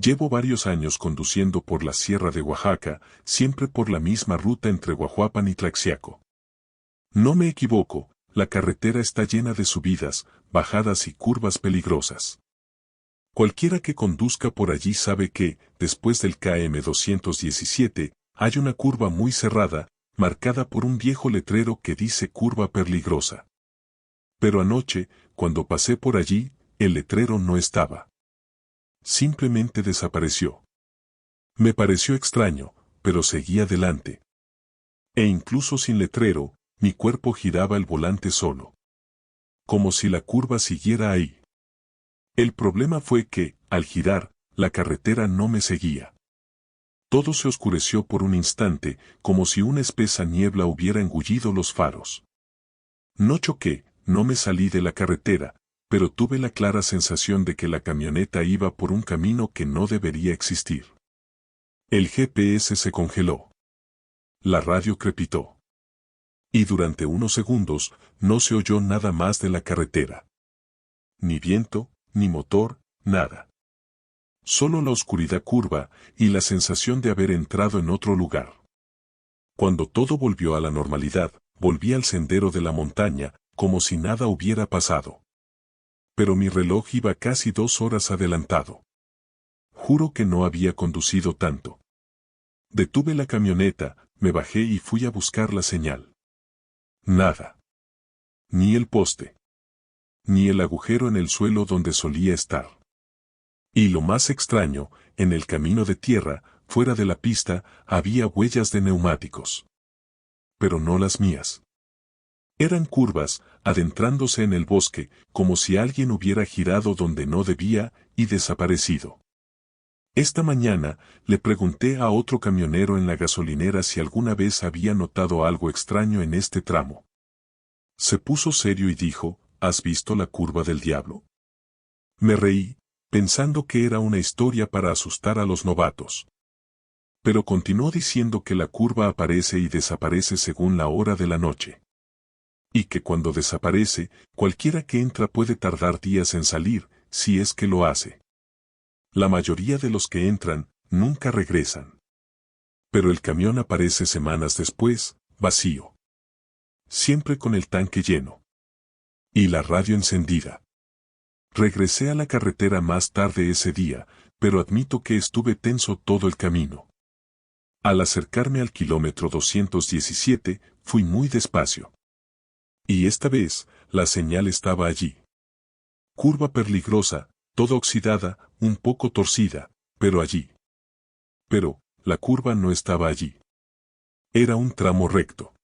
Llevo varios años conduciendo por la Sierra de Oaxaca, siempre por la misma ruta entre Guajuapan y Tlaxiaco. No me equivoco, la carretera está llena de subidas, bajadas y curvas peligrosas. Cualquiera que conduzca por allí sabe que, después del km 217, hay una curva muy cerrada, marcada por un viejo letrero que dice curva peligrosa. Pero anoche, cuando pasé por allí, el letrero no estaba. Simplemente desapareció. Me pareció extraño, pero seguí adelante. E incluso sin letrero, mi cuerpo giraba el volante solo. Como si la curva siguiera ahí. El problema fue que, al girar, la carretera no me seguía. Todo se oscureció por un instante, como si una espesa niebla hubiera engullido los faros. No choqué, no me salí de la carretera, pero tuve la clara sensación de que la camioneta iba por un camino que no debería existir. El GPS se congeló. La radio crepitó. Y durante unos segundos, no se oyó nada más de la carretera. Ni viento, ni motor, nada. Solo la oscuridad curva y la sensación de haber entrado en otro lugar. Cuando todo volvió a la normalidad, volví al sendero de la montaña, como si nada hubiera pasado. Pero mi reloj iba casi 2 horas adelantado. Juro que no había conducido tanto. Detuve la camioneta, me bajé y fui a buscar la señal. Nada. Ni el poste. Ni el agujero en el suelo donde solía estar. Y lo más extraño, en el camino de tierra, fuera de la pista, había huellas de neumáticos. Pero no las mías. Eran curvas, adentrándose en el bosque, como si alguien hubiera girado donde no debía, y desaparecido. Esta mañana, le pregunté a otro camionero en la gasolinera si alguna vez había notado algo extraño en este tramo. Se puso serio y dijo, ¿has visto la curva del diablo? Me reí, pensando que era una historia para asustar a los novatos. Pero continuó diciendo que la curva aparece y desaparece según la hora de la noche. Y que cuando desaparece, cualquiera que entra puede tardar días en salir, si es que lo hace. La mayoría de los que entran, nunca regresan. Pero el camión aparece semanas después, vacío. Siempre con el tanque lleno. Y la radio encendida. Regresé a la carretera más tarde ese día, pero admito que estuve tenso todo el camino. Al acercarme al kilómetro 217, fui muy despacio. Y esta vez, la señal estaba allí. Curva peligrosa, toda oxidada, un poco torcida, pero allí. Pero, la curva no estaba allí. Era un tramo recto.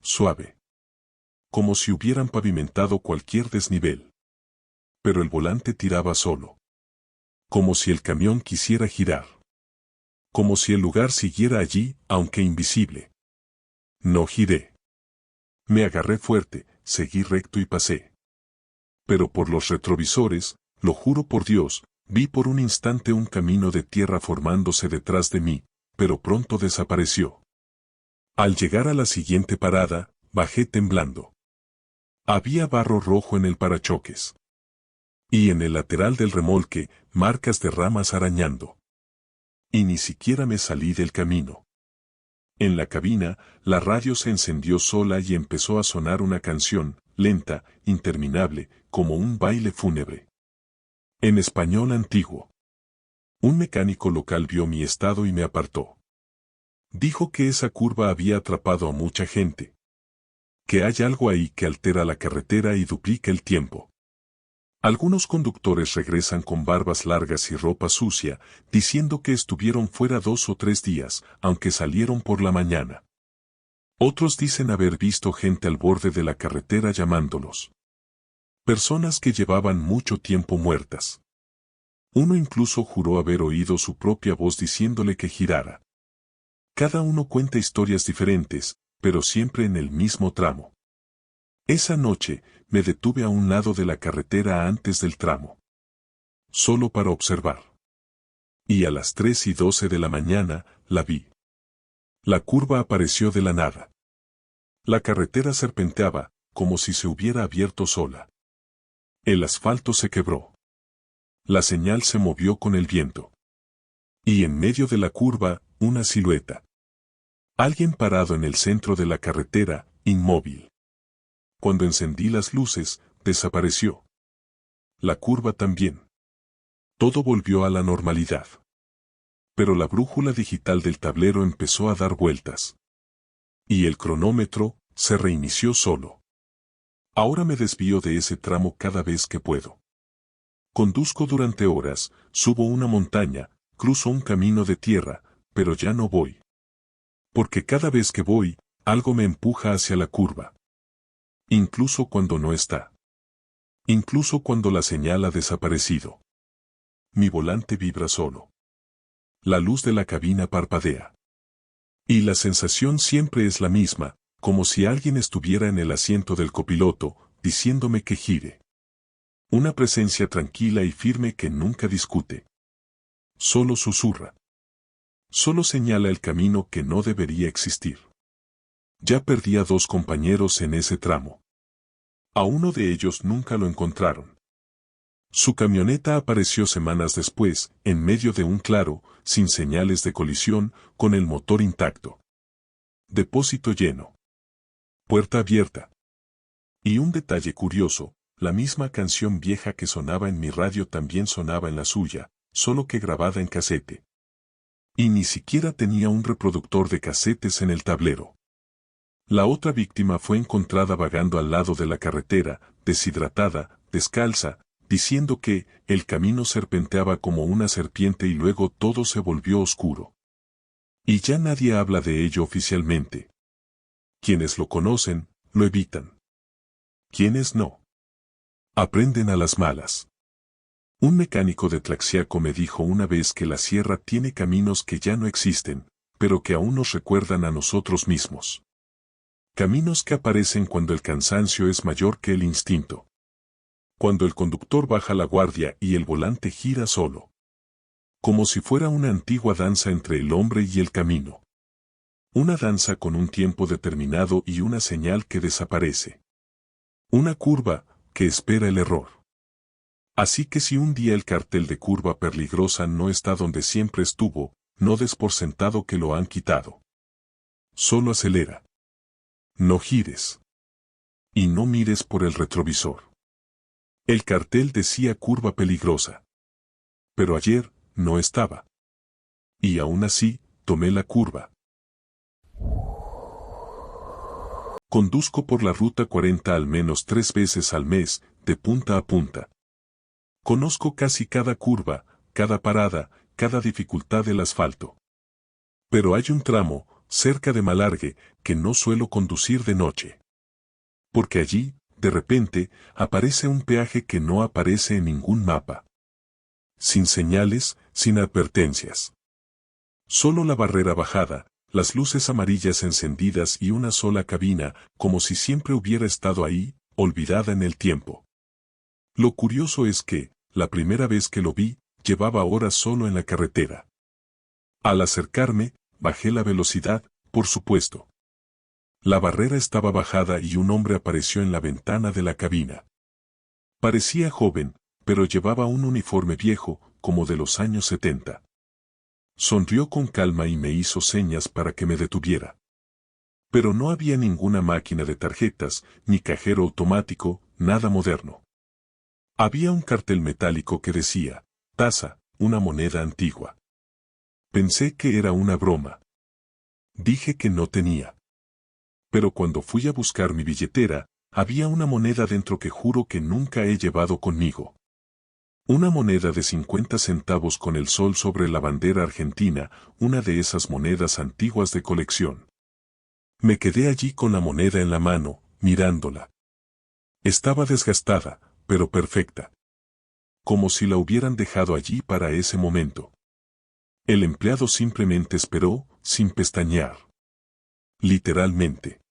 Suave. Como si hubieran pavimentado cualquier desnivel. Pero el volante tiraba solo. Como si el camión quisiera girar. Como si el lugar siguiera allí, aunque invisible. No giré. Me agarré fuerte, seguí recto y pasé. Pero por los retrovisores, lo juro por Dios, vi por un instante un camino de tierra formándose detrás de mí, pero pronto desapareció. Al llegar a la siguiente parada, bajé temblando. Había barro rojo en el parachoques. Y en el lateral del remolque, marcas de ramas arañando. Y ni siquiera me salí del camino. En la cabina, la radio se encendió sola y empezó a sonar una canción, lenta, interminable, como un baile fúnebre. En español antiguo. Un mecánico local vio mi estado y me apartó. Dijo que esa curva había atrapado a mucha gente. Que hay algo ahí que altera la carretera y duplica el tiempo. Algunos conductores regresan con barbas largas y ropa sucia, diciendo que estuvieron fuera 2 o 3 días, aunque salieron por la mañana. Otros dicen haber visto gente al borde de la carretera llamándolos. Personas que llevaban mucho tiempo muertas. Uno incluso juró haber oído su propia voz diciéndole que girara. Cada uno cuenta historias diferentes, pero siempre en el mismo tramo. Esa noche, me detuve a un lado de la carretera antes del tramo. Solo para observar. Y a las 3:12 de la mañana, la vi. La curva apareció de la nada. La carretera serpenteaba, como si se hubiera abierto sola. El asfalto se quebró. La señal se movió con el viento. Y en medio de la curva, una silueta. Alguien parado en el centro de la carretera, inmóvil. Cuando encendí las luces, desapareció. La curva también. Todo volvió a la normalidad. Pero la brújula digital del tablero empezó a dar vueltas. Y el cronómetro se reinició solo. Ahora me desvío de ese tramo cada vez que puedo. Conduzco durante horas, subo una montaña, cruzo un camino de tierra, pero ya no voy. Porque cada vez que voy, algo me empuja hacia la curva. Incluso cuando no está. Incluso cuando la señal ha desaparecido. Mi volante vibra solo. La luz de la cabina parpadea. Y la sensación siempre es la misma, como si alguien estuviera en el asiento del copiloto, diciéndome que gire. Una presencia tranquila y firme que nunca discute. Solo susurra. Solo señala el camino que no debería existir. Ya perdí a 2 compañeros en ese tramo. A uno de ellos nunca lo encontraron. Su camioneta apareció semanas después, en medio de un claro, sin señales de colisión, con el motor intacto. Depósito lleno. Puerta abierta. Y un detalle curioso, la misma canción vieja que sonaba en mi radio también sonaba en la suya, solo que grabada en casete. Y ni siquiera tenía un reproductor de casetes en el tablero. La otra víctima fue encontrada vagando al lado de la carretera, deshidratada, descalza, diciendo que el camino serpenteaba como una serpiente y luego todo se volvió oscuro. Y ya nadie habla de ello oficialmente. Quienes lo conocen, lo evitan. Quienes no. Aprenden a las malas. Un mecánico de Tlaxiaco me dijo una vez que la sierra tiene caminos que ya no existen, pero que aún nos recuerdan a nosotros mismos. Caminos que aparecen cuando el cansancio es mayor que el instinto. Cuando el conductor baja la guardia y el volante gira solo. Como si fuera una antigua danza entre el hombre y el camino. Una danza con un tiempo determinado y una señal que desaparece. Una curva que espera el error. Así que si un día el cartel de curva peligrosa no está donde siempre estuvo, no des por sentado que lo han quitado. Solo acelera. No gires. Y no mires por el retrovisor. El cartel decía curva peligrosa. Pero ayer, no estaba. Y aún así, tomé la curva. Conduzco por la ruta 40 al menos 3 veces al mes, de punta a punta. Conozco casi cada curva, cada parada, cada dificultad del asfalto. Pero hay un tramo, cerca de Malargüe, que no suelo conducir de noche. Porque allí, de repente, aparece un peaje que no aparece en ningún mapa. Sin señales, sin advertencias. Solo la barrera bajada, las luces amarillas encendidas y una sola cabina, como si siempre hubiera estado ahí, olvidada en el tiempo. Lo curioso es que, la primera vez que lo vi, llevaba horas solo en la carretera. Al acercarme, bajé la velocidad, por supuesto. La barrera estaba bajada y un hombre apareció en la ventana de la cabina. Parecía joven, pero llevaba un uniforme viejo, como de los años 70. Sonrió con calma y me hizo señas para que me detuviera. Pero no había ninguna máquina de tarjetas, ni cajero automático, nada moderno. Había un cartel metálico que decía, taza, una moneda antigua. Pensé que era una broma. Dije que no tenía. Pero cuando fui a buscar mi billetera, había una moneda dentro que juro que nunca he llevado conmigo. Una moneda de 50 centavos con el sol sobre la bandera argentina, una de esas monedas antiguas de colección. Me quedé allí con la moneda en la mano, mirándola. Estaba desgastada, pero perfecta. Como si la hubieran dejado allí para ese momento. El empleado simplemente esperó, sin pestañear. Literalmente.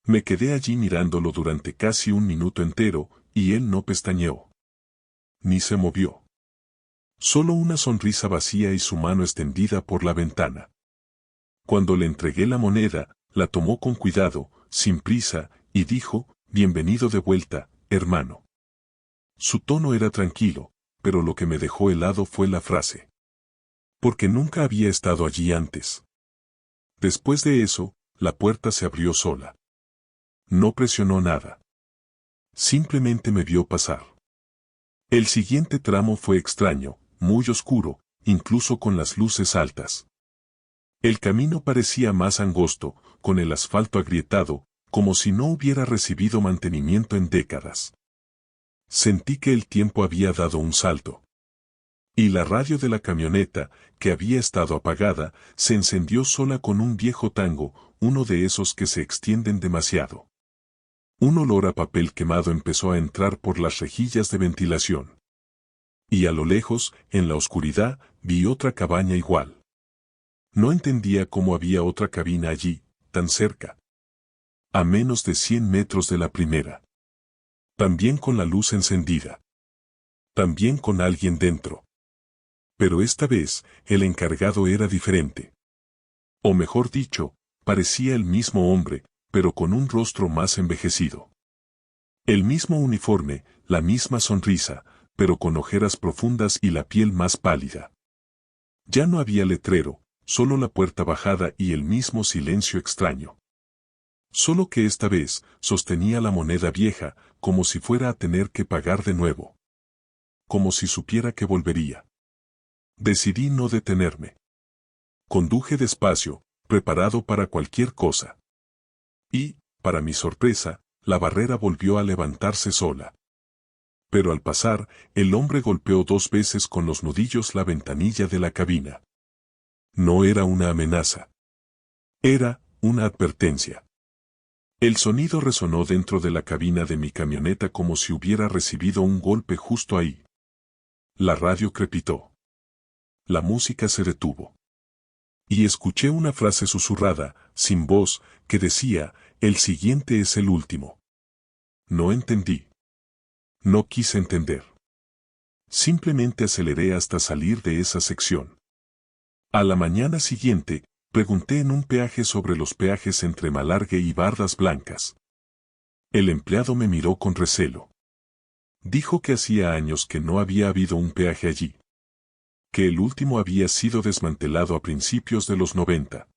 Me quedé allí mirándolo durante casi un minuto entero, y él no pestañeó. Ni se movió. Solo una sonrisa vacía y su mano extendida por la ventana. Cuando le entregué la moneda, la tomó con cuidado, sin prisa, y dijo, bienvenido de vuelta, hermano. Su tono era tranquilo, pero lo que me dejó helado fue la frase. porque nunca había estado allí antes. Después de eso, la puerta se abrió sola. No presionó nada. Simplemente me vio pasar. El siguiente tramo fue extraño, muy oscuro, incluso con las luces altas. El camino parecía más angosto, con el asfalto agrietado, como si no hubiera recibido mantenimiento en décadas. Sentí que el tiempo había dado un salto. Y la radio de la camioneta, que había estado apagada, se encendió sola con un viejo tango, uno de esos que se extienden demasiado. Un olor a papel quemado empezó a entrar por las rejillas de ventilación. Y a lo lejos, en la oscuridad, vi otra cabaña igual. No entendía cómo había otra cabina allí, tan cerca. A menos de 100 metros de la primera. También con la luz encendida. También con alguien dentro. Pero esta vez, el encargado era diferente. O mejor dicho, parecía el mismo hombre, pero con un rostro más envejecido. El mismo uniforme, la misma sonrisa, pero con ojeras profundas y la piel más pálida. Ya no había letrero, solo la puerta bajada y el mismo silencio extraño. Solo que esta vez sostenía la moneda vieja, como si fuera a tener que pagar de nuevo. Como si supiera que volvería. Decidí no detenerme. Conduje despacio, preparado para cualquier cosa. Y, para mi sorpresa, la barrera volvió a levantarse sola. Pero al pasar, el hombre golpeó 2 veces con los nudillos la ventanilla de la cabina. No era una amenaza. Era una advertencia. El sonido resonó dentro de la cabina de mi camioneta como si hubiera recibido un golpe justo ahí. La radio crepitó. La música se detuvo. Y escuché una frase susurrada, sin voz, que decía, el siguiente es el último. No entendí. No quise entender. Simplemente aceleré hasta salir de esa sección. A la mañana siguiente, pregunté en un peaje sobre los peajes entre Malargüe y Bardas Blancas. El empleado me miró con recelo. Dijo que hacía años que no había habido un peaje allí. Que el último había sido desmantelado a principios de los 90.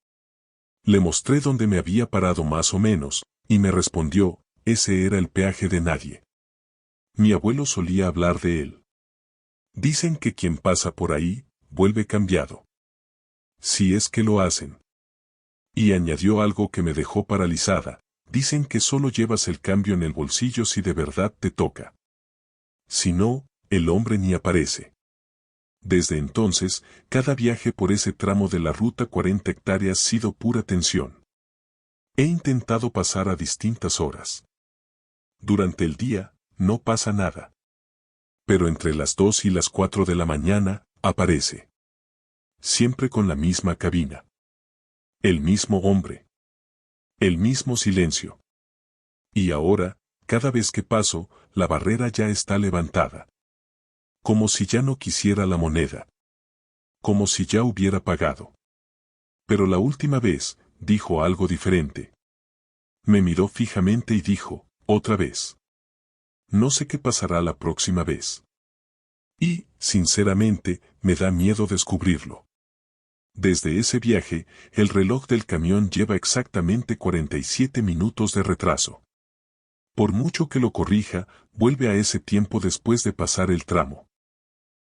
Le mostré dónde me había parado más o menos, y me respondió, ese era el peaje de nadie. Mi abuelo solía hablar de él. Dicen que quien pasa por ahí, vuelve cambiado. Si es que lo hacen. Y añadió algo que me dejó paralizada, dicen que solo llevas el cambio en el bolsillo si de verdad te toca. Si no, el hombre ni aparece. Desde entonces, cada viaje por ese tramo de la ruta 40 hectáreas ha sido pura tensión. He intentado pasar a distintas horas. Durante el día, no pasa nada. Pero entre las 2 y las 4 de la mañana, aparece. Siempre con la misma cabina. El mismo hombre. El mismo silencio. Y ahora, cada vez que paso, la barrera ya está levantada. Como si ya no quisiera la moneda. Como si ya hubiera pagado. Pero la última vez, dijo algo diferente. Me miró fijamente y dijo, otra vez. No sé qué pasará la próxima vez. Y, sinceramente, me da miedo descubrirlo. Desde ese viaje, el reloj del camión lleva exactamente 47 minutos de retraso. Por mucho que lo corrija, vuelve a ese tiempo después de pasar el tramo.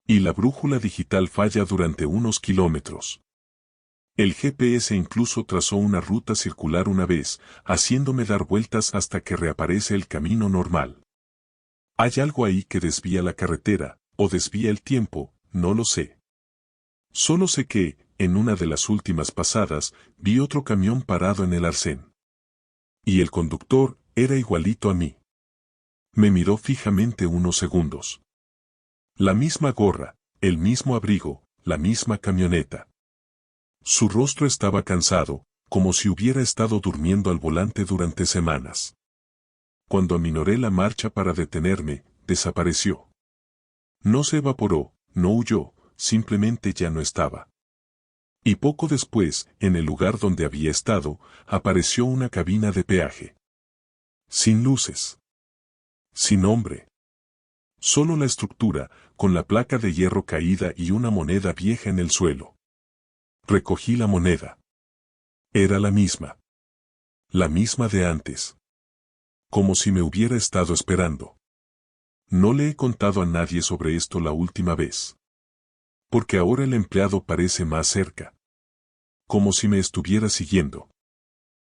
Y la brújula digital falla durante unos kilómetros. El GPS incluso trazó una ruta circular una vez, haciéndome dar vueltas hasta que reaparece el camino normal. Hay algo ahí que desvía la carretera, o desvía el tiempo, no lo sé. Solo sé que, en una de las últimas pasadas, vi otro camión parado en el arcén. Y el conductor era igualito a mí. Me miró fijamente unos segundos. La misma gorra, el mismo abrigo, la misma camioneta. Su rostro estaba cansado, como si hubiera estado durmiendo al volante durante semanas. Cuando aminoré la marcha para detenerme, desapareció. No se evaporó, no huyó, simplemente ya no estaba. Y poco después, en el lugar donde había estado, apareció una cabina de peaje. Sin luces. Sin hombre. Solo la estructura, con la placa de hierro caída y una moneda vieja en el suelo. Recogí la moneda. Era la misma. La misma de antes. Como si me hubiera estado esperando. No le he contado a nadie sobre esto la última vez. Porque ahora el empleado parece más cerca. Como si me estuviera siguiendo.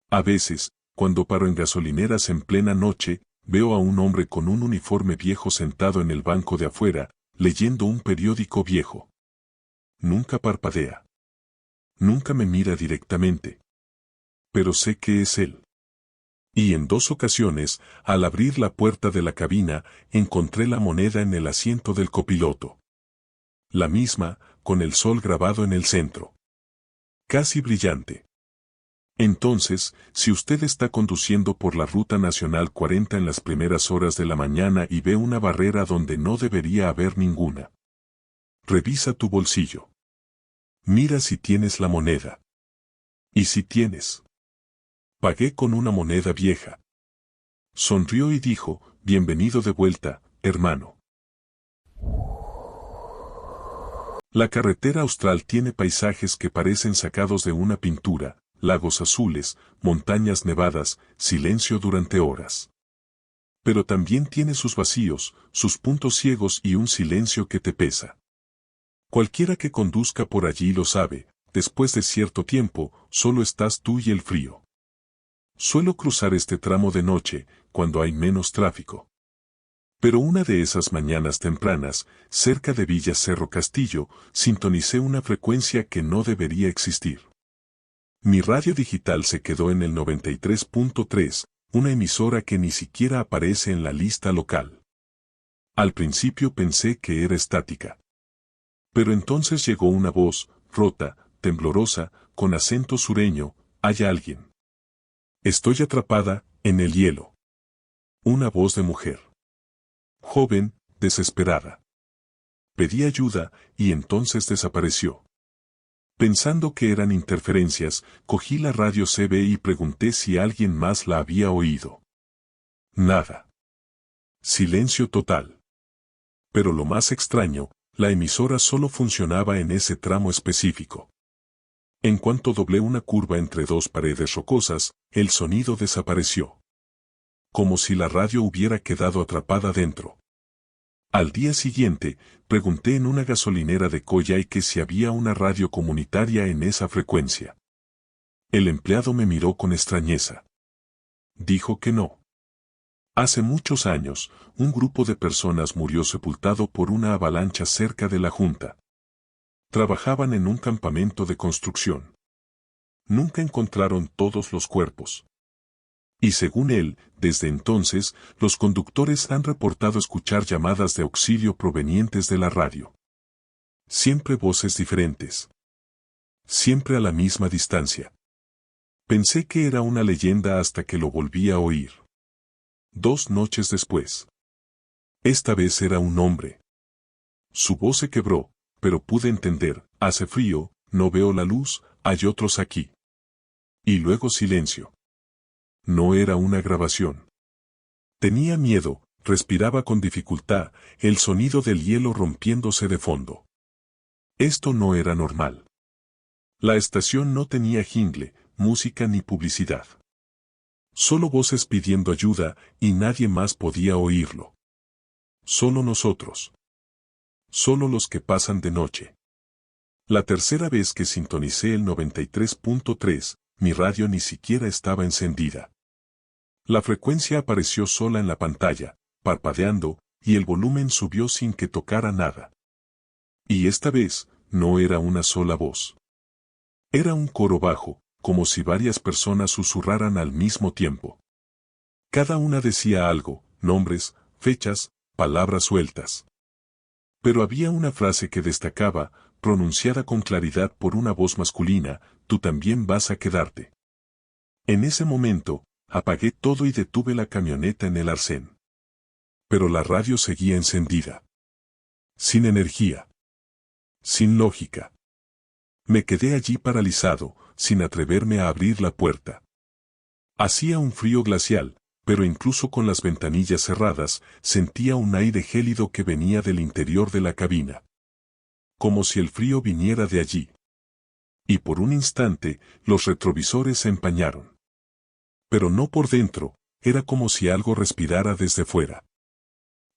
A veces, cuando paro en gasolineras en plena noche, veo a un hombre con un uniforme viejo sentado en el banco de afuera, leyendo un periódico viejo. Nunca parpadea. Nunca me mira directamente. Pero sé que es él. Y en 2 ocasiones, al abrir la puerta de la cabina, encontré la moneda en el asiento del copiloto. La misma, con el sol grabado en el centro. Casi brillante. Entonces, si usted está conduciendo por la Ruta Nacional 40 en las primeras horas de la mañana y ve una barrera donde no debería haber ninguna, revisa tu bolsillo. Mira si tienes la moneda. Y si tienes. Pagué con una moneda vieja. Sonrió y dijo, bienvenido de vuelta, hermano. La carretera austral tiene paisajes que parecen sacados de una pintura, lagos azules, montañas nevadas, silencio durante horas. Pero también tiene sus vacíos, sus puntos ciegos y un silencio que te pesa. Cualquiera que conduzca por allí lo sabe, después de cierto tiempo, solo estás tú y el frío. Suelo cruzar este tramo de noche, cuando hay menos tráfico. Pero una de esas mañanas tempranas, cerca de Villa Cerro Castillo, sintonicé una frecuencia que no debería existir. Mi radio digital se quedó en el 93.3, una emisora que ni siquiera aparece en la lista local. Al principio pensé que era estática. Pero entonces llegó una voz, rota, temblorosa, con acento sureño, ¿hay alguien? Estoy atrapada, en el hielo. Una voz de mujer. Joven, desesperada. Pedí ayuda, y entonces desapareció. Pensando que eran interferencias, cogí la radio CB y pregunté si alguien más la había oído. Nada. Silencio total. Pero lo más extraño, la emisora solo funcionaba en ese tramo específico. En cuanto doblé una curva entre 2 paredes rocosas, el sonido desapareció. Como si la radio hubiera quedado atrapada dentro. Al día siguiente, pregunté en una gasolinera de Coyhaique si había una radio comunitaria en esa frecuencia. El empleado me miró con extrañeza. Dijo que no. Hace muchos años, un grupo de personas murió sepultado por una avalancha cerca de la Junta. Trabajaban en un campamento de construcción. Nunca encontraron todos los cuerpos. Y según él, desde entonces, los conductores han reportado escuchar llamadas de auxilio provenientes de la radio. Siempre voces diferentes. Siempre a la misma distancia. Pensé que era una leyenda hasta que lo volví a oír. 2 noches después. Esta vez era un hombre. Su voz se quebró, pero pude entender, hace frío, no veo la luz, hay otros aquí. Y luego silencio. No era una grabación. Tenía miedo, respiraba con dificultad, el sonido del hielo rompiéndose de fondo. Esto no era normal. La estación no tenía jingle, música ni publicidad. Solo voces pidiendo ayuda, y nadie más podía oírlo. Solo nosotros. Solo los que pasan de noche. La tercera vez que sintonicé el 93.3, mi radio ni siquiera estaba encendida. La frecuencia apareció sola en la pantalla, parpadeando, y el volumen subió sin que tocara nada. Y esta vez, no era una sola voz. Era un coro bajo, como si varias personas susurraran al mismo tiempo. Cada una decía algo, nombres, fechas, palabras sueltas. Pero había una frase que destacaba, pronunciada con claridad por una voz masculina, tú también vas a quedarte. En ese momento, apagué todo y detuve la camioneta en el arcén. Pero la radio seguía encendida. Sin energía. Sin lógica. Me quedé allí paralizado, sin atreverme a abrir la puerta. Hacía un frío glacial, pero incluso con las ventanillas cerradas, sentía un aire gélido que venía del interior de la cabina. Como si el frío viniera de allí. y por un instante los retrovisores se empañaron. Pero no por dentro, era como si algo respirara desde fuera.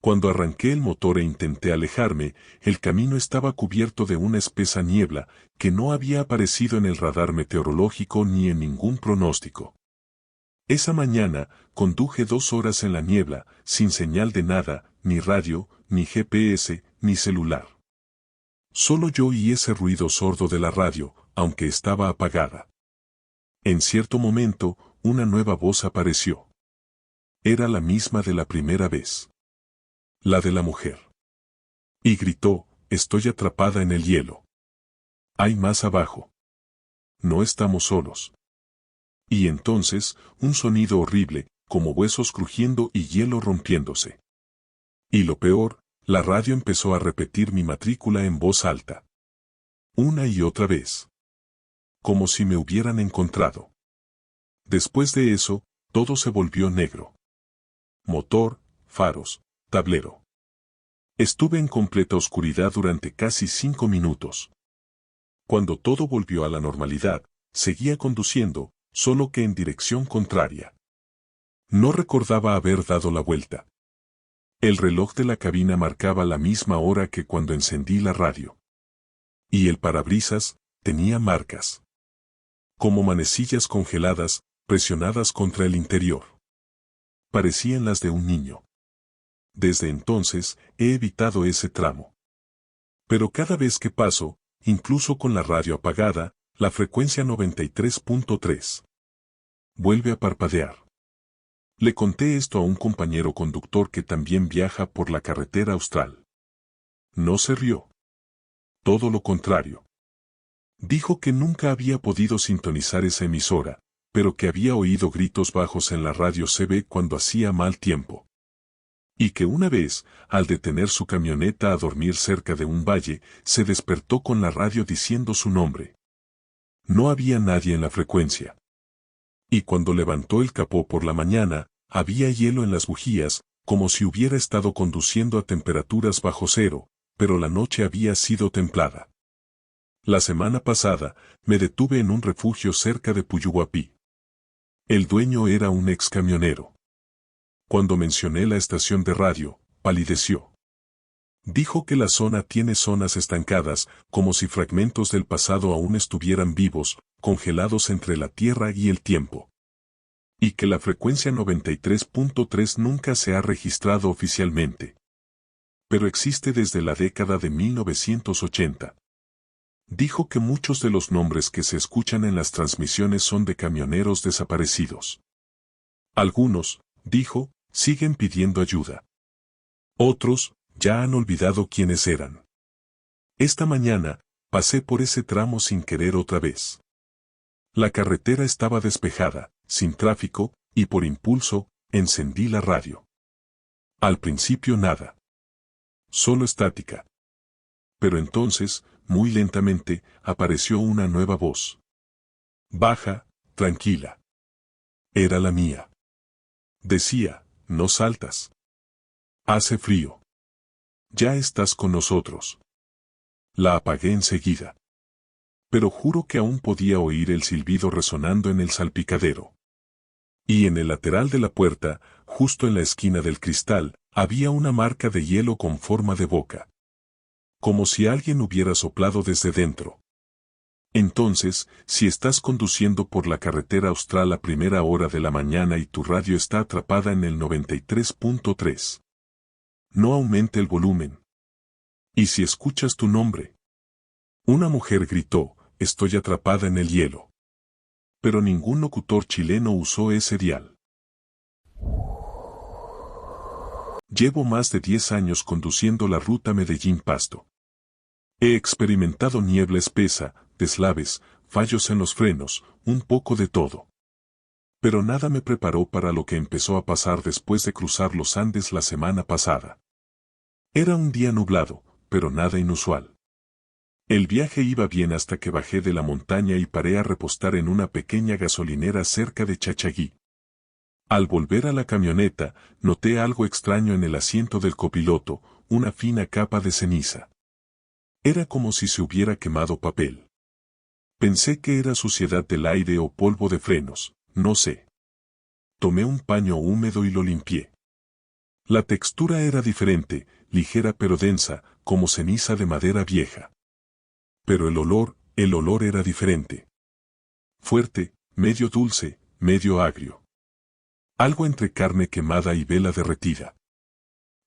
Cuando arranqué el motor e intenté alejarme, el camino estaba cubierto de una espesa niebla que no había aparecido en el radar meteorológico ni en ningún pronóstico. Esa mañana, conduje 2 horas en la niebla, sin señal de nada, ni radio, ni GPS, ni celular. Solo yo y ese ruido sordo de la radio, aunque estaba apagada. En cierto momento, una nueva voz apareció. Era la misma de la primera vez. La de la mujer. Y gritó, estoy atrapada en el hielo. Hay más abajo. No estamos solos. Y entonces, un sonido horrible, como huesos crujiendo y hielo rompiéndose. Y lo peor, la radio empezó a repetir mi matrícula en voz alta. Una y otra vez. Como si me hubieran encontrado. Después de eso, todo se volvió negro. Motor, faros, tablero. Estuve en completa oscuridad durante casi 5 minutos. Cuando todo volvió a la normalidad, seguía conduciendo, solo que en dirección contraria. No recordaba haber dado la vuelta. El reloj de la cabina marcaba la misma hora que cuando encendí la radio. Y el parabrisas tenía marcas. Como manecillas congeladas, presionadas contra el interior. Parecían las de un niño. Desde entonces, he evitado ese tramo. Pero cada vez que paso, incluso con la radio apagada, la frecuencia 93.3 vuelve a parpadear. Le conté esto a un compañero conductor que también viaja por la carretera austral. No se rió. Todo lo contrario. Dijo que nunca había podido sintonizar esa emisora, pero que había oído gritos bajos en la radio CB cuando hacía mal tiempo. Y que una vez, al detener su camioneta a dormir cerca de un valle, se despertó con la radio diciendo su nombre. No había nadie en la frecuencia. Y cuando levantó el capó por la mañana, había hielo en las bujías, como si hubiera estado conduciendo a temperaturas bajo cero, pero la noche había sido templada. La semana pasada, me detuve en un refugio cerca de Puyuhuapi. El dueño era un ex camionero. Cuando mencioné la estación de radio, palideció. Dijo que la zona tiene zonas estancadas, como si fragmentos del pasado aún estuvieran vivos, congelados entre la tierra y el tiempo. Y que la frecuencia 93.3 nunca se ha registrado oficialmente. Pero existe desde la década de 1980. Dijo que muchos de los nombres que se escuchan en las transmisiones son de camioneros desaparecidos. Algunos, dijo, siguen pidiendo ayuda. Otros, ya han olvidado quiénes eran. Esta mañana, pasé por ese tramo sin querer otra vez. La carretera estaba despejada, sin tráfico, y por impulso, encendí la radio. Al principio nada. Solo estática. Pero entonces, muy lentamente, apareció una nueva voz. Baja, tranquila. Era la mía. Decía, no saltas. Hace frío. Ya estás con nosotros. La apagué enseguida. Pero juro que aún podía oír el silbido resonando en el salpicadero. Y en el lateral de la puerta, justo en la esquina del cristal, había una marca de hielo con forma de boca. Como si alguien hubiera soplado desde dentro. Entonces, si estás conduciendo por la carretera austral a primera hora de la mañana y tu radio está atrapada en el 93.3, no aumente el volumen. ¿Y si escuchas tu nombre? Una mujer gritó, estoy atrapada en el hielo. Pero ningún locutor chileno usó ese dial. Llevo más de 10 años conduciendo la ruta Medellín-Pasto. He experimentado niebla espesa, deslaves, fallos en los frenos, un poco de todo. Pero nada me preparó para lo que empezó a pasar después de cruzar los Andes la semana pasada. Era un día nublado, pero nada inusual. El viaje iba bien hasta que bajé de la montaña y paré a repostar en una pequeña gasolinera cerca de Chachaguí. Al volver a la camioneta, noté algo extraño en el asiento del copiloto, una fina capa de ceniza. Era como si se hubiera quemado papel. Pensé que era suciedad del aire o polvo de frenos, no sé. Tomé un paño húmedo y lo limpié. La textura era diferente, ligera pero densa, como ceniza de madera vieja. Pero el olor era diferente. Fuerte, medio dulce, medio agrio. Algo entre carne quemada y vela derretida.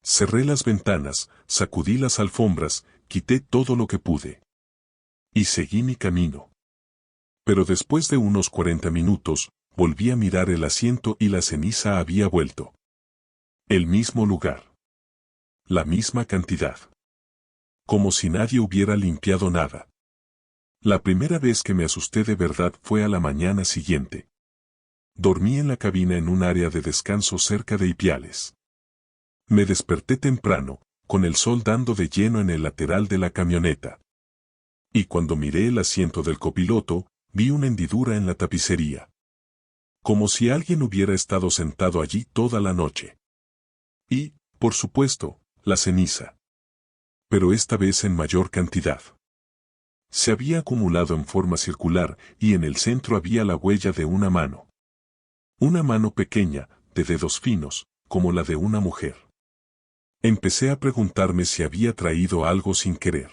Cerré las ventanas, sacudí las alfombras, quité todo lo que pude. Y seguí mi camino. Pero después de unos 40 minutos, volví a mirar el asiento y la ceniza había vuelto. El mismo lugar. La misma cantidad. Como si nadie hubiera limpiado nada. La primera vez que me asusté de verdad fue a la mañana siguiente. Dormí en la cabina en un área de descanso cerca de Ipiales. Me desperté temprano, con el sol dando de lleno en el lateral de la camioneta. Y cuando miré el asiento del copiloto, vi una hendidura en la tapicería. Como si alguien hubiera estado sentado allí toda la noche. Y, por supuesto, la ceniza. Pero esta vez en mayor cantidad. Se había acumulado en forma circular y en el centro había la huella de una mano. Una mano pequeña, de dedos finos, como la de una mujer. Empecé a preguntarme si había traído algo sin querer.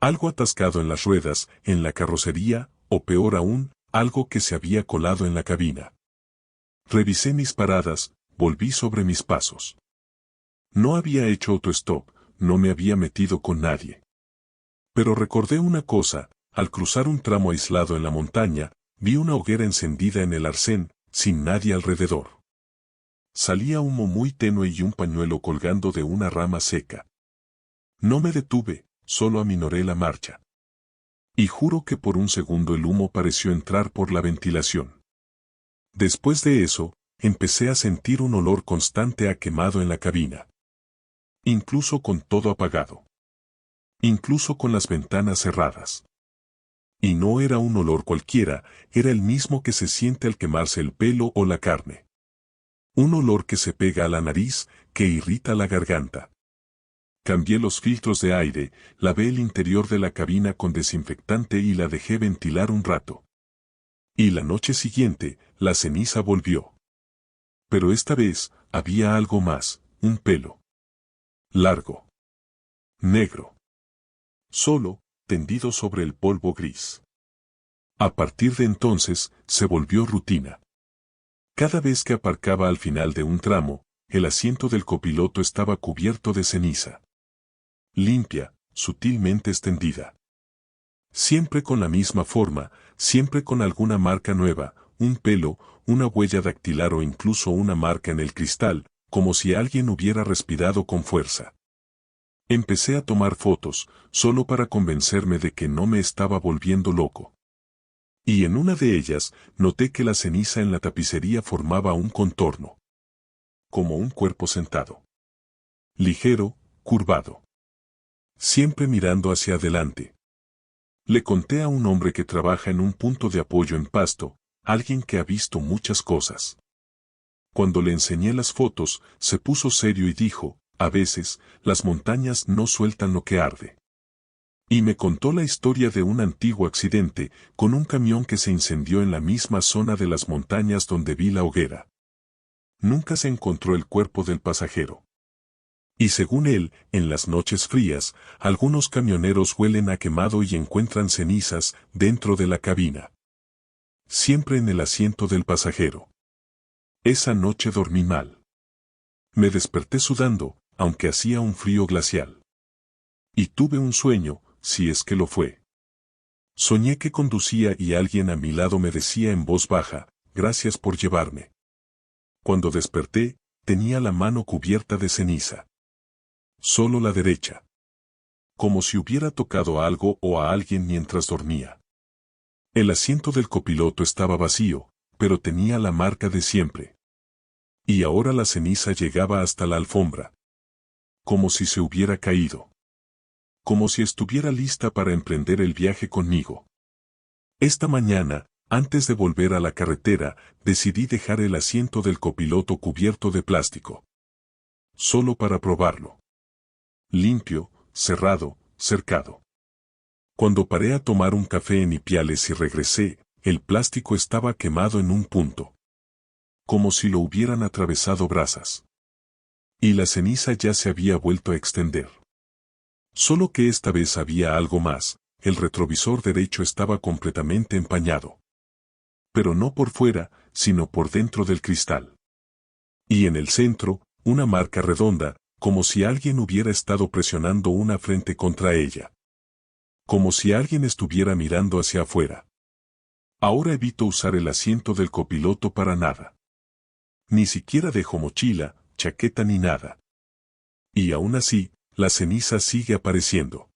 Algo atascado en las ruedas, en la carrocería, o peor aún, algo que se había colado en la cabina. Revisé mis paradas, volví sobre mis pasos. No había hecho autostop, no me había metido con nadie. Pero recordé una cosa, al cruzar un tramo aislado en la montaña, vi una hoguera encendida en el arcén, sin nadie alrededor. Salía humo muy tenue y un pañuelo colgando de una rama seca. No me detuve, solo aminoré la marcha. Y juro que por un segundo el humo pareció entrar por la ventilación. Después de eso, empecé a sentir un olor constante a quemado en la cabina. Incluso con todo apagado. Incluso con las ventanas cerradas. Y no era un olor cualquiera, era el mismo que se siente al quemarse el pelo o la carne. Un olor que se pega a la nariz, que irrita la garganta. Cambié los filtros de aire, lavé el interior de la cabina con desinfectante y la dejé ventilar un rato. Y la noche siguiente, la ceniza volvió. Pero esta vez, había algo más, un pelo. Largo. Negro. Solo, tendido sobre el polvo gris. A partir de entonces, se volvió rutina. Cada vez que aparcaba al final de un tramo, el asiento del copiloto estaba cubierto de ceniza. Limpia, sutilmente extendida. Siempre con la misma forma, siempre con alguna marca nueva, un pelo, una huella dactilar o incluso una marca en el cristal, como si alguien hubiera respirado con fuerza. Empecé a tomar fotos, solo para convencerme de que no me estaba volviendo loco. Y en una de ellas, noté que la ceniza en la tapicería formaba un contorno. Como un cuerpo sentado. Ligero, curvado. Siempre mirando hacia adelante. Le conté a un hombre que trabaja en un punto de apoyo en Pasto, alguien que ha visto muchas cosas. Cuando le enseñé las fotos, se puso serio y dijo, a veces, las montañas no sueltan lo que arde. Y me contó la historia de un antiguo accidente, con un camión que se incendió en la misma zona de las montañas donde vi la hoguera. Nunca se encontró el cuerpo del pasajero. Y según él, en las noches frías, algunos camioneros huelen a quemado y encuentran cenizas dentro de la cabina. Siempre en el asiento del pasajero. Esa noche dormí mal. Me desperté sudando, aunque hacía un frío glacial. Y tuve un sueño, si es que lo fue. Soñé que conducía y alguien a mi lado me decía en voz baja, gracias por llevarme. Cuando desperté, tenía la mano cubierta de ceniza. Solo la derecha. Como si hubiera tocado a algo o a alguien mientras dormía. El asiento del copiloto estaba vacío, pero tenía la marca de siempre. Y ahora la ceniza llegaba hasta la alfombra. Como si se hubiera caído. Como si estuviera lista para emprender el viaje conmigo. Esta mañana, antes de volver a la carretera, decidí dejar el asiento del copiloto cubierto de plástico. Solo para probarlo. Limpio, cerrado, cercado. Cuando paré a tomar un café en Ipiales y regresé, el plástico estaba quemado en un punto. Como si lo hubieran atravesado brasas. Y la ceniza ya se había vuelto a extender. Solo que esta vez había algo más, el retrovisor derecho estaba completamente empañado. Pero no por fuera, sino por dentro del cristal. Y en el centro, una marca redonda, como si alguien hubiera estado presionando una frente contra ella. Como si alguien estuviera mirando hacia afuera. Ahora evito usar el asiento del copiloto para nada. Ni siquiera dejo mochila, chaqueta ni nada. Y aún así, la ceniza sigue apareciendo.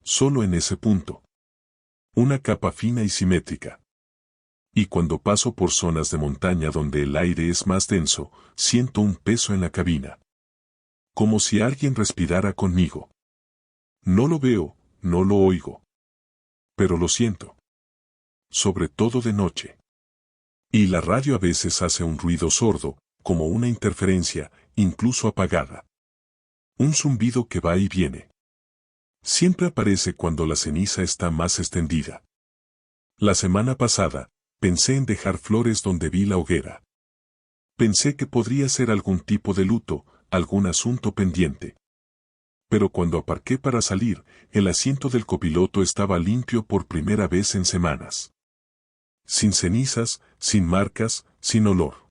Solo en ese punto. Una capa fina y simétrica. Y cuando paso por zonas de montaña donde el aire es más denso, siento un peso en la cabina. Como si alguien respirara conmigo. No lo veo, no lo oigo. Pero lo siento. Sobre todo de noche. Y la radio a veces hace un ruido sordo, como una interferencia, incluso apagada. Un zumbido que va y viene. Siempre aparece cuando la ceniza está más extendida. La semana pasada, pensé en dejar flores donde vi la hoguera. Pensé que podría ser algún tipo de luto, algún asunto pendiente. Pero cuando aparqué para salir, el asiento del copiloto estaba limpio por primera vez en semanas. Sin cenizas, sin marcas, sin olor.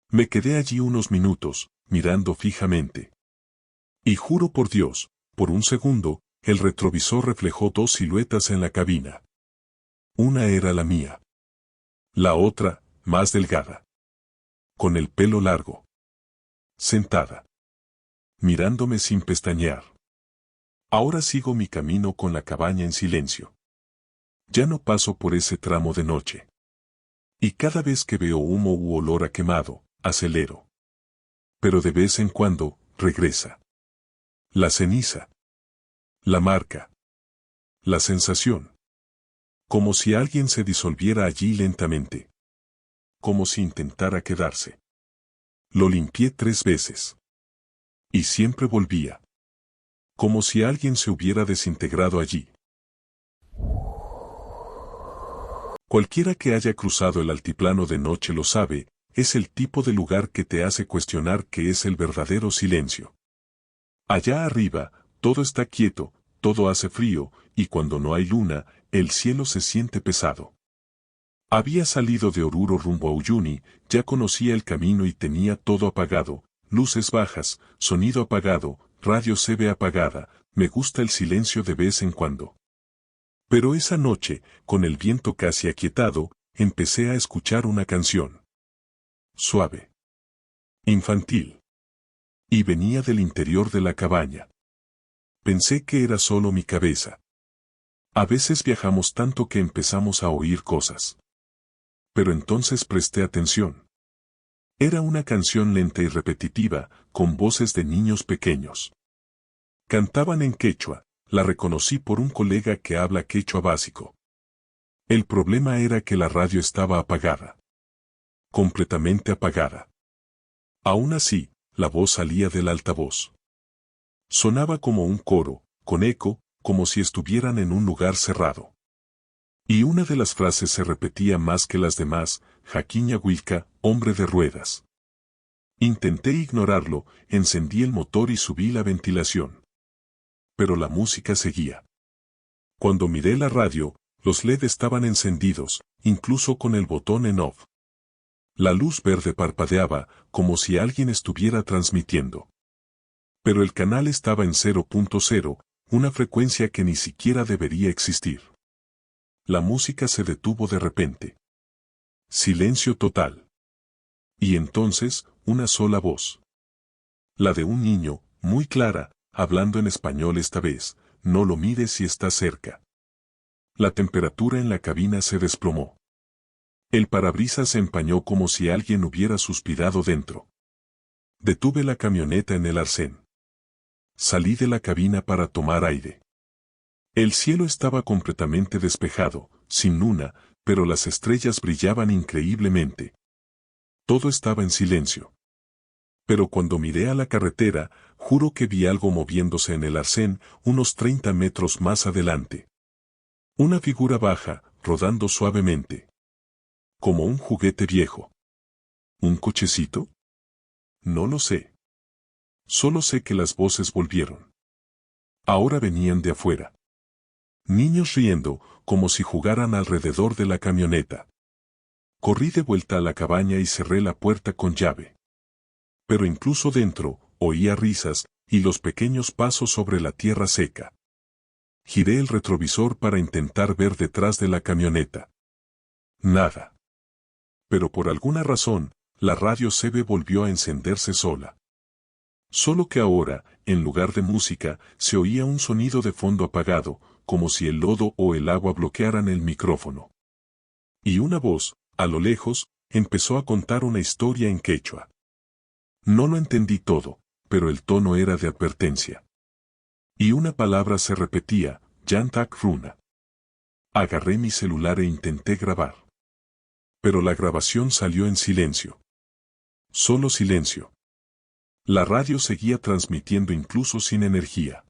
Me quedé allí unos minutos, mirando fijamente. Y juro por Dios, por un segundo, el retrovisor reflejó dos siluetas en la cabina. Una era la mía. La otra, más delgada. Con el pelo largo. Sentada. Mirándome sin pestañear. Ahora sigo mi camino con la cabaña en silencio. Ya no paso por ese tramo de noche. Y cada vez que veo humo u olor a quemado, acelero. Pero de vez en cuando, regresa. La ceniza. La marca. La sensación. Como si alguien se disolviera allí lentamente. Como si intentara quedarse. Lo limpié 3 veces. Y siempre volvía. Como si alguien se hubiera desintegrado allí. Cualquiera que haya cruzado el altiplano de noche lo sabe, es el tipo de lugar que te hace cuestionar qué es el verdadero silencio. Allá arriba, todo está quieto, todo hace frío, y cuando no hay luna, el cielo se siente pesado. Había salido de Oruro rumbo a Uyuni, ya conocía el camino y tenía todo apagado, luces bajas, sonido apagado, radio CB apagada, me gusta el silencio de vez en cuando. Pero esa noche, con el viento casi aquietado, empecé a escuchar una canción. Suave. Infantil. Y venía del interior de la cabaña. Pensé que era solo mi cabeza. A veces viajamos tanto que empezamos a oír cosas. Pero entonces presté atención. Era una canción lenta y repetitiva, con voces de niños pequeños. Cantaban en quechua, la reconocí por un colega que habla quechua básico. El problema era que la radio estaba apagada. Completamente apagada. Aún así, la voz salía del altavoz. Sonaba como un coro, con eco, como si estuvieran en un lugar cerrado. Y una de las frases se repetía más que las demás, Jaquiña Huilca, hombre de ruedas. Intenté ignorarlo, encendí el motor y subí la ventilación. Pero la música seguía. Cuando miré la radio, los LED estaban encendidos, incluso con el botón en off. La luz verde parpadeaba, como si alguien estuviera transmitiendo. Pero el canal estaba en 0.0, una frecuencia que ni siquiera debería existir. La música se detuvo de repente. Silencio total. Y entonces, una sola voz. La de un niño, muy clara, hablando en español esta vez, no lo mires si está cerca. La temperatura en la cabina se desplomó. El parabrisas se empañó como si alguien hubiera suspirado dentro. Detuve la camioneta en el arcén. Salí de la cabina para tomar aire. El cielo estaba completamente despejado, sin luna, pero las estrellas brillaban increíblemente. Todo estaba en silencio. Pero cuando miré a la carretera, juro que vi algo moviéndose en el arcén, unos 30 metros más adelante. Una figura baja, rodando suavemente. Como un juguete viejo. ¿Un cochecito? No lo sé. Solo sé que las voces volvieron. Ahora venían de afuera. Niños riendo, como si jugaran alrededor de la camioneta. Corrí de vuelta a la cabaña y cerré la puerta con llave. Pero incluso dentro, oía risas, y los pequeños pasos sobre la tierra seca. Giré el retrovisor para intentar ver detrás de la camioneta. Nada. Pero por alguna razón, la radio CB volvió a encenderse sola. Solo que ahora, en lugar de música, se oía un sonido de fondo apagado, como si el lodo o el agua bloquearan el micrófono. Y una voz, a lo lejos, empezó a contar una historia en quechua. No lo entendí todo, pero el tono era de advertencia. Y una palabra se repetía, Yantak Runa. Agarré mi celular e intenté grabar. Pero la grabación salió en silencio. Solo silencio. La radio seguía transmitiendo incluso sin energía.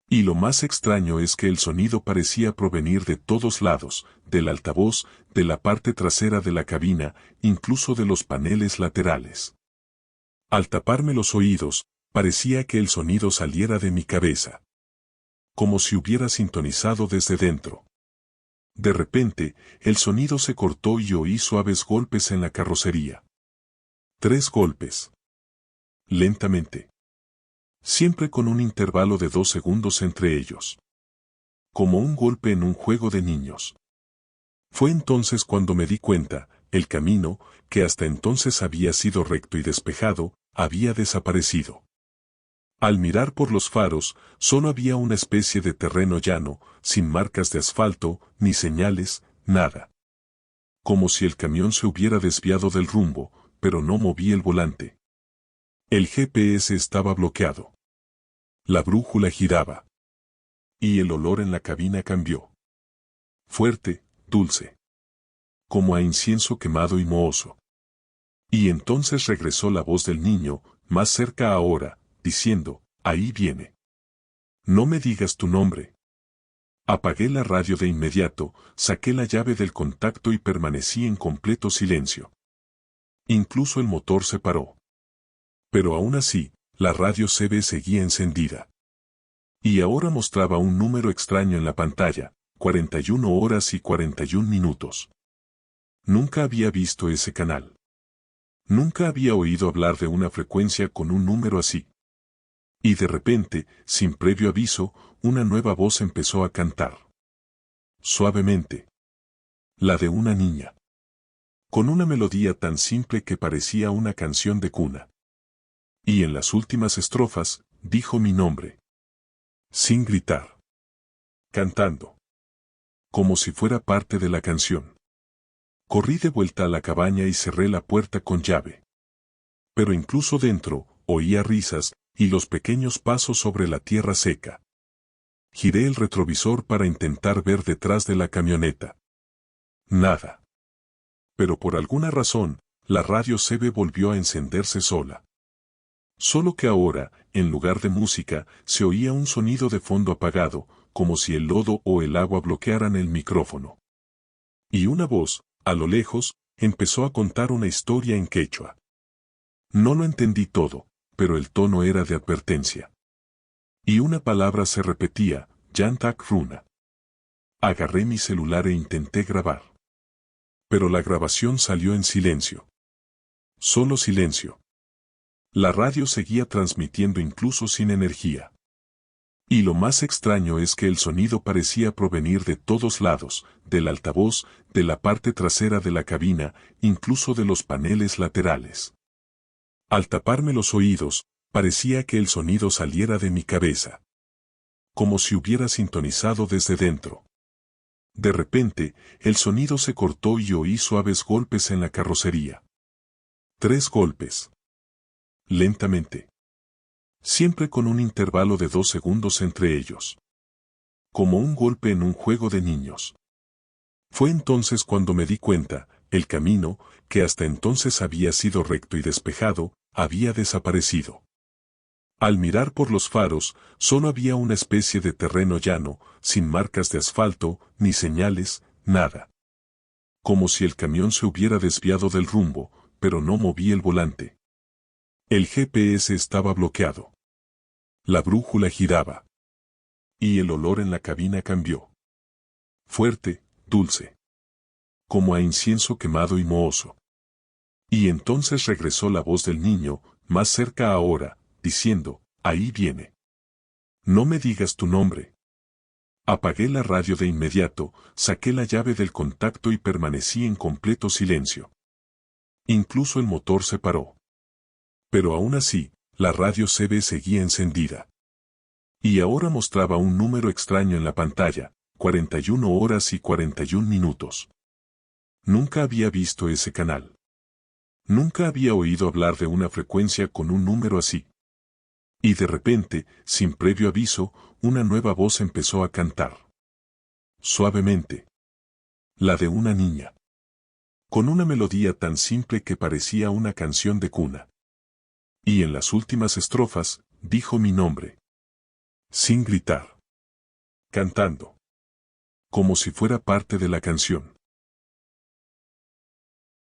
Y lo más extraño es que el sonido parecía provenir de todos lados, del altavoz, de la parte trasera de la cabina, incluso de los paneles laterales. Al taparme los oídos, parecía que el sonido saliera de mi cabeza. Como si hubiera sintonizado desde dentro. De repente, el sonido se cortó y oí suaves golpes en la carrocería. 3 golpes. Lentamente. Siempre con un intervalo de 2 segundos entre ellos. Como un golpe en un juego de niños. Fue entonces cuando me di cuenta, el camino, que hasta entonces había sido recto y despejado, había desaparecido. Al mirar por los faros, solo había una especie de terreno llano, sin marcas de asfalto, ni señales, nada. Como si el camión se hubiera desviado del rumbo, pero no moví el volante. El GPS estaba bloqueado. La brújula giraba. Y el olor en la cabina cambió. Fuerte, dulce. Como a incienso quemado y mohoso. Y entonces regresó la voz del niño, más cerca ahora, diciendo, ahí viene. No me digas tu nombre. Apagué la radio de inmediato, saqué la llave del contacto y permanecí en completo silencio. Incluso el motor se paró. Pero aún así, la radio CB seguía encendida. Y ahora mostraba un número extraño en la pantalla, 41 horas y 41 minutos. Nunca había visto ese canal. Nunca había oído hablar de una frecuencia con un número así. Y de repente, sin previo aviso, una nueva voz empezó a cantar. Suavemente. La de una niña. Con una melodía tan simple que parecía una canción de cuna. Y en las últimas estrofas, dijo mi nombre. Sin gritar. Cantando. Como si fuera parte de la canción. Corrí de vuelta a la cabaña y cerré la puerta con llave. Pero incluso dentro, oía risas, y los pequeños pasos sobre la tierra seca. Giré el retrovisor para intentar ver detrás de la camioneta. Nada. Pero por alguna razón, la radio CB volvió a encenderse sola. Solo que ahora, en lugar de música, se oía un sonido de fondo apagado, como si el lodo o el agua bloquearan el micrófono. Y una voz, a lo lejos, empezó a contar una historia en quechua. No lo entendí todo, pero el tono era de advertencia. Y una palabra se repetía, Yantak Runa. Agarré mi celular e intenté grabar. Pero la grabación salió en silencio. Solo silencio. La radio seguía transmitiendo incluso sin energía. Y lo más extraño es que el sonido parecía provenir de todos lados, del altavoz, de la parte trasera de la cabina, incluso de los paneles laterales. Al taparme los oídos, parecía que el sonido saliera de mi cabeza. Como si hubiera sintonizado desde dentro. De repente, el sonido se cortó y oí suaves golpes en la carrocería. 3 golpes. Lentamente. Siempre con un intervalo de 2 segundos entre ellos. Como un golpe en un juego de niños. Fue entonces cuando me di cuenta, el camino, que hasta entonces había sido recto y despejado, había desaparecido. Al mirar por los faros, solo había una especie de terreno llano, sin marcas de asfalto, ni señales, nada. Como si el camión se hubiera desviado del rumbo, pero no movía el volante. El GPS estaba bloqueado. La brújula giraba. Y el olor en la cabina cambió. Fuerte, dulce. Como a incienso quemado y mohoso. Y entonces regresó la voz del niño, más cerca ahora, diciendo, ahí viene. No me digas tu nombre. Apagué la radio de inmediato, saqué la llave del contacto y permanecí en completo silencio. Incluso el motor se paró. Pero aún así, la radio CB seguía encendida. Y ahora mostraba un número extraño en la pantalla, 41 horas y 41 minutos. Nunca había visto ese canal. Nunca había oído hablar de una frecuencia con un número así. Y de repente, sin previo aviso, una nueva voz empezó a cantar. Suavemente. La de una niña. Con una melodía tan simple que parecía una canción de cuna. Y en las últimas estrofas, dijo mi nombre. Sin gritar. Cantando. Como si fuera parte de la canción.